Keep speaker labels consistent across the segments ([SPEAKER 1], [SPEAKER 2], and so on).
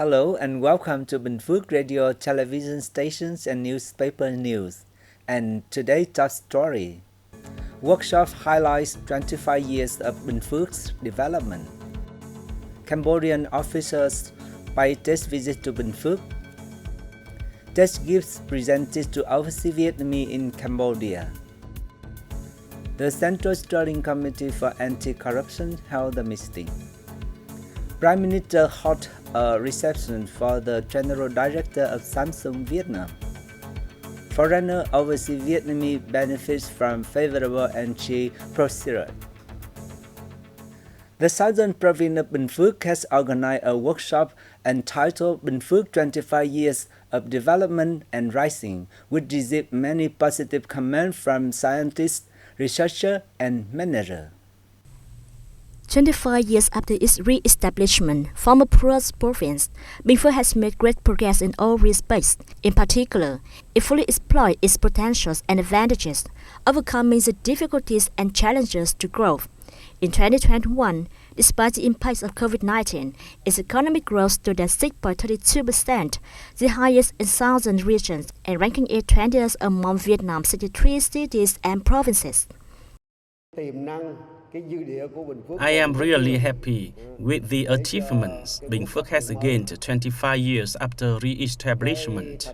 [SPEAKER 1] Hello and welcome to Bình Phuoc radio, television stations and newspaper news. And today's top story. Workshop highlights 25 years of Binh Phuoc's development. Cambodian officers pay test visit to Binh Phuoc. Test gifts presented to overseas Vietnamese in Cambodia. The Central Steering Committee for Anti-Corruption held a meeting. Prime Minister held a reception for the General Director of Samsung Vietnam. Foreigner overseas Vietnamese benefits from favorable entry procedure. The Southern Province of Binh Phuoc has organized a workshop entitled Binh Phuoc 25 Years of Development and Rising, which received many positive comments from scientists, researchers, and managers.
[SPEAKER 2] 25 years after its re-establishment, former Phuoc province, Binh Phuoc has made great progress in all respects. In particular, it fully exploits its potentials and advantages, overcoming the difficulties and challenges to growth. In 2021, despite the impacts of COVID-19, its economic growth stood at 6.32%, the highest in southern regions, and ranking it 20th among Vietnam's 63 cities and provinces.
[SPEAKER 3] I am really happy with the achievements Binh Phuoc has gained 25 years after re-establishment.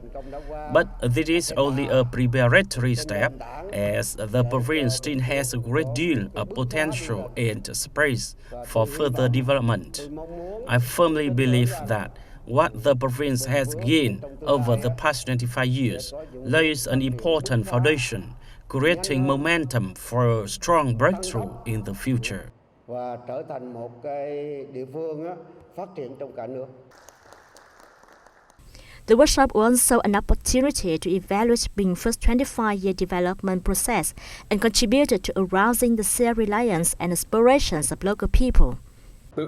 [SPEAKER 3] But this is only a preparatory step, as the province still has a great deal of potential and space for further development. I firmly believe that what the province has gained over the past 25 years lays an important foundation, creating momentum for a strong breakthrough in the future.
[SPEAKER 2] The workshop was also an opportunity to evaluate Binh Phuoc's 25-year development process and contributed to arousing the self-reliance and aspirations of local people.
[SPEAKER 3] The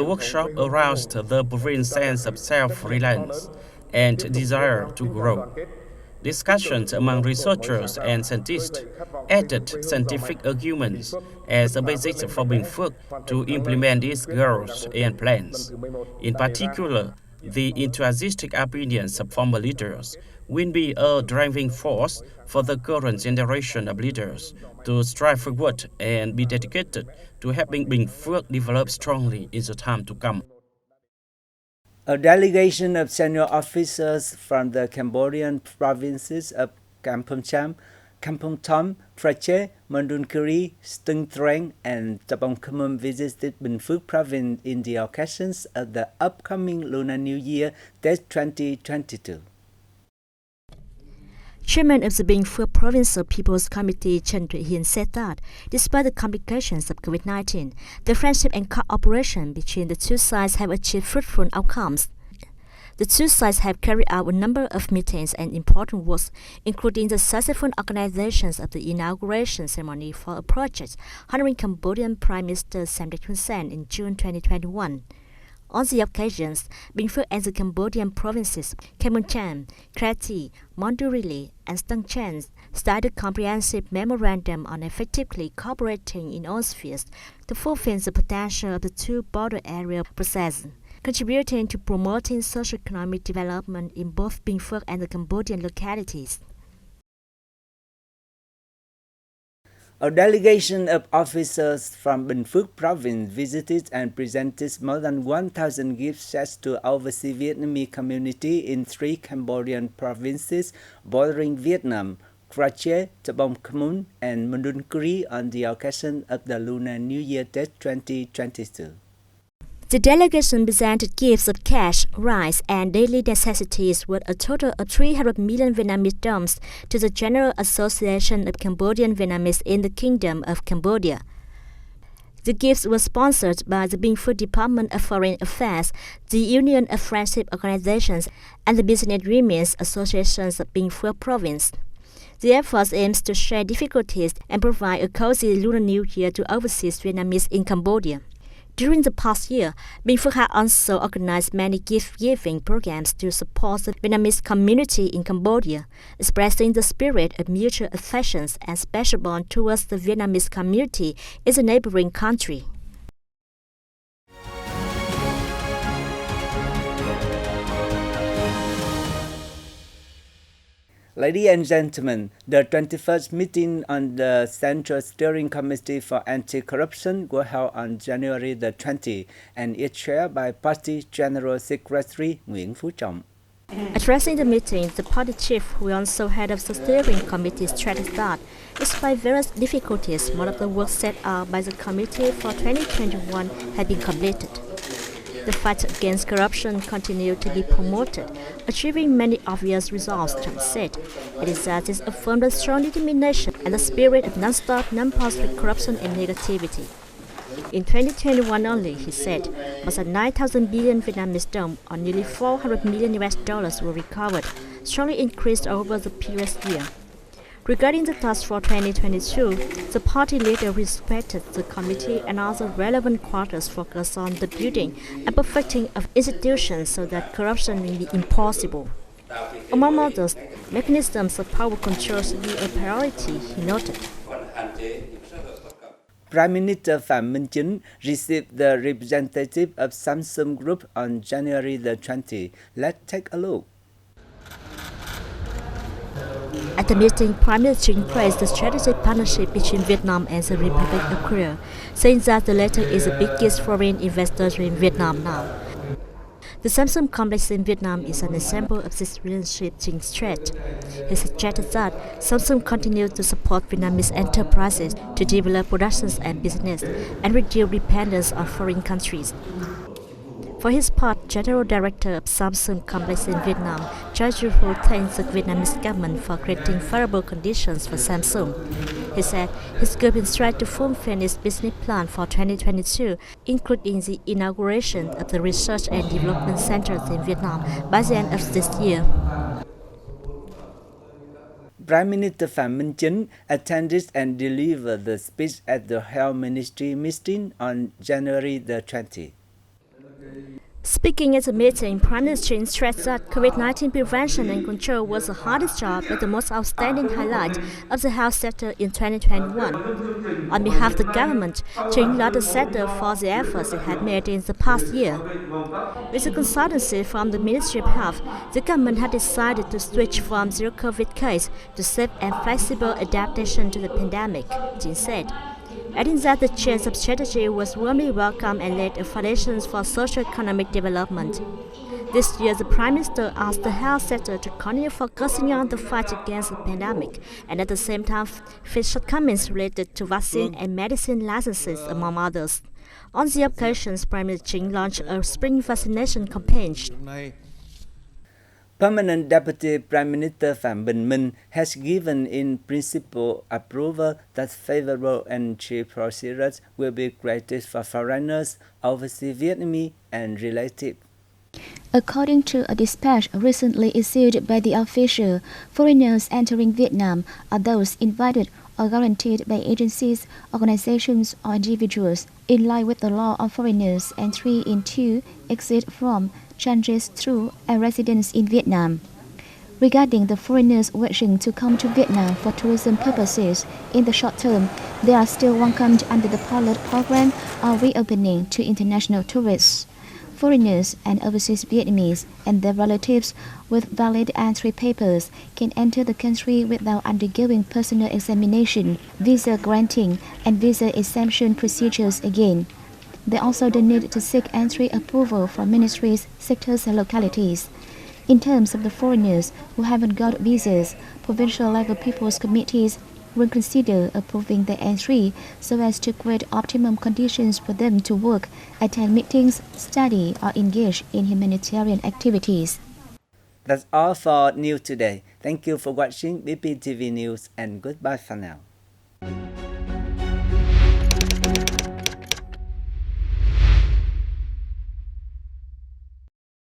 [SPEAKER 3] workshop aroused the province's sense of self-reliance and desire to grow. Discussions among researchers and scientists added scientific arguments as a basis for Binh Phuoc to implement its goals and plans. In particular, the enthusiastic opinions of former leaders will be a driving force for the current generation of leaders to strive forward and be dedicated to helping Binh Phuoc develop strongly in the time to come.
[SPEAKER 1] A delegation of senior officers from the Cambodian provinces of Kampong Cham, Kampong Thom, Phrachet, Mondulkiri, Stung Treng, and Tabong Khmer visited Binh Phuoc province in the occasions of the upcoming Lunar New Year, Tết 2022.
[SPEAKER 2] Chairman of the Binh Phuoc Provincial People's Committee, Chen Hin, said that despite the complications of COVID-19, the friendship and cooperation between the two sides have achieved fruitful outcomes. The two sides have carried out a number of meetings and important works, including the successful organizations of the inauguration ceremony for a project honoring Cambodian Prime Minister Samdech Hun Sen in June 2021. On the occasions, Binh Phuoc and the Cambodian provinces, Kampong Cham, Krati, Mondulkiri, and Stung Treng signed a comprehensive memorandum on effectively cooperating in all spheres to fulfill the potential of the two border area processes, contributing to promoting socio-economic development in both Binh Phuoc and the Cambodian localities.
[SPEAKER 1] A delegation of officers from Binh Phuoc province visited and presented more than 1,000 gift sets to overseas Vietnamese community in 3 Cambodian provinces bordering Vietnam, Phrachet, Tabong Khmer, and Mondulkiri on the occasion of the Lunar New Year Tết 2022.
[SPEAKER 2] The delegation presented gifts of cash, rice, and daily necessities worth a total of 300 million Vietnamese dollars to the General Association of Cambodian Vietnamese in the Kingdom of Cambodia. The gifts were sponsored by the Binh Phuoc Department of Foreign Affairs, the Union of Friendship Organizations, and the Business Women's Associations of Binh Phuoc Province. The effort aims to share difficulties and provide a cozy Lunar New Year to overseas Vietnamese in Cambodia. During the past year, Binh Phuoc has also organized many gift-giving programs to support the Vietnamese community in Cambodia, expressing the spirit of mutual affections and special bond towards the Vietnamese community in the neighboring country.
[SPEAKER 1] Ladies and gentlemen, the 21st meeting on the Central Steering Committee for Anti-Corruption was held on January the 20th and is chaired by Party General Secretary Binh Phuoc.
[SPEAKER 2] Addressing the meeting, the party chief, who also head of the steering committee, stressed that, despite various difficulties, most of the work set out by the committee for 2021 had been completed. The fight against corruption continued to be promoted, achieving many obvious results, Trump said. It is that it affirmed a strong determination and the spirit of non-stop, non-pause with corruption and negativity. In 2021 only, he said, more than 9,000 billion Vietnamese dong, or nearly $400 million were recovered, strongly increased over the previous year. Regarding the task for 2022, the party leader respected the committee and other relevant quarters focused on the building and perfecting of institutions so that corruption will be impossible. Among others, mechanisms of power control should be a priority, he noted.
[SPEAKER 1] Prime Minister Phạm Minh Chính received the representative of Samsung Group on January the 20th. Let's take a look.
[SPEAKER 2] At the meeting, Prime Minister Chính praised the strategic partnership between Vietnam and the Republic of Korea, saying that the latter is the biggest foreign investor in Vietnam now. The Samsung complex in Vietnam is an example of this relationship Chính stressed. He suggested that Samsung continues to support Vietnamese enterprises to develop productions and business and reduce dependence on foreign countries. For his part, General Director of Samsung Complex in Vietnam, Choi Joo-ho, thanked the Vietnamese government for creating favorable conditions for Samsung. He said his group is trying to fulfill its business plan for 2022, including the inauguration of the research and development centers in Vietnam by the end of this year.
[SPEAKER 1] Prime Minister Phạm Minh Chính attended and delivered the speech at the Health Ministry meeting on January the 20th.
[SPEAKER 2] Speaking at the meeting, Prime Minister Chính stressed that COVID-19 prevention and control was the hardest job but the most outstanding highlight of the health sector in 2021. On behalf of the government, Chính lauded the sector for the efforts it had made in the past year. With the consultancy from the Ministry of Health, the government had decided to switch from zero-COVID case to safe and flexible adaptation to the pandemic, Chính said. Adding that the change of strategy was warmly welcomed and laid a foundation for socio-economic development. This year, the Prime Minister asked the health sector to continue focusing on the fight against the pandemic and at the same time fix shortcomings related to vaccine and medicine licenses, among others. On the occasion, Prime Minister Chính launched a spring vaccination campaign.
[SPEAKER 1] Permanent Deputy Prime Minister Phạm Bình Minh has given in principle approval that favorable entry procedures will be created for foreigners, overseas Vietnamese and relatives.
[SPEAKER 4] According to a dispatch recently issued by the official, foreigners entering Vietnam are those invited or guaranteed by agencies, organizations, or individuals in line with the law on foreigners' entry into, exit from, transits through, and residence in Vietnam. Regarding the foreigners wishing to come to Vietnam for tourism purposes, in the short term, they are still welcomed under the pilot program or reopening to international tourists. Foreigners and overseas Vietnamese and their relatives with valid entry papers can enter the country without undergoing personal examination, visa granting, and visa exemption procedures again. They also don't need to seek entry approval from ministries, sectors, and localities. In terms of the foreigners who haven't got visas, provincial level people's committees will consider approving their entry so as to create optimum conditions for them to work, attend meetings, study, or engage in humanitarian activities.
[SPEAKER 1] That's all for news today. Thank you for watching BPTV News and goodbye for now.